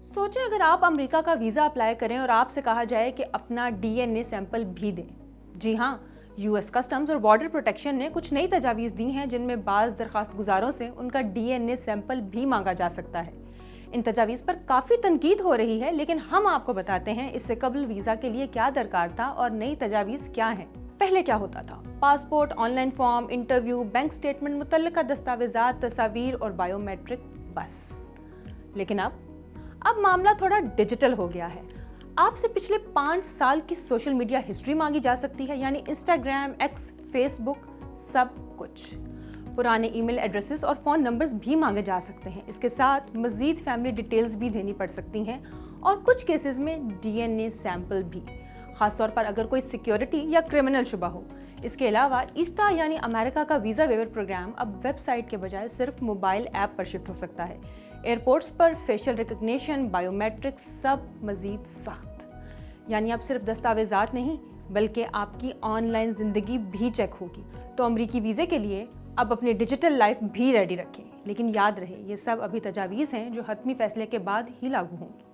सोचें अगर आप अमेरिका का वीज़ा अप्लाई करें और आपसे कहा जाए कि अपना डीएनए सैंपल भी दें। जी हाँ, यूएस कस्टम्स और बॉर्डर प्रोटेक्शन ने कुछ नई तजावीज़ दी हैं जिनमें बाज़ दरख्वास्त गुजारों से उनका डीएनए सैंपल भी मांगा जा सकता है। इन तजावीज़ पर काफ़ी तनकीद हो रही है, लेकिन हम आपको बताते हैं इससे कबल वीज़ा के लिए क्या दरकार था और नई तजावीज़ क्या हैं। पहले क्या होता था? Passport, online form, interview, bank statement, मुतल्लिका दस्तावेज़ात, तस्वीर और बायोमेट्रिक, बस। लेकिन अब मामला थोड़ा डिजिटल हो गया है। आपसे पिछले 5 साल की सोशल मीडिया हिस्ट्री मांगी जा सकती है, यानी इंस्टाग्राम, एक्स, फेसबुक, सब कुछ। पुराने ईमेल एड्रेसेस और फ़ोन नंबर्स भी मांगे जा सकते हैं। इसके साथ मज़ीद फैमिली डिटेल्स भी देनी पड़ सकती हैं और कुछ केसेस में डीएनए सैंपल भी, ख़ासतौर पर अगर कोई सिक्योरिटी या क्रिमिनल शुबा हो। इसके अलावा ईस्टा यानी अमेरिका का वीज़ा वेवर प्रोग्राम अब वेबसाइट के बजाय सिर्फ मोबाइल ऐप पर शिफ्ट हो सकता है। एयरपोर्ट्स पर फेशियल रिकग्निशन, बायोमेट्रिक्स, सब मज़ीद सख्त। यानी अब सिर्फ दस्तावेज़ात नहीं बल्कि आपकी ऑनलाइन ज़िंदगी भी चेक होगी। तो अमरीकी वीज़े के लिए अब अपनी डिजिटल लाइफ भी रेडी रखें। लेकिन याद रहे, ये सब अभी तजावीज़ हैं जो हतमी फैसले के बाद ही लागू होंगी।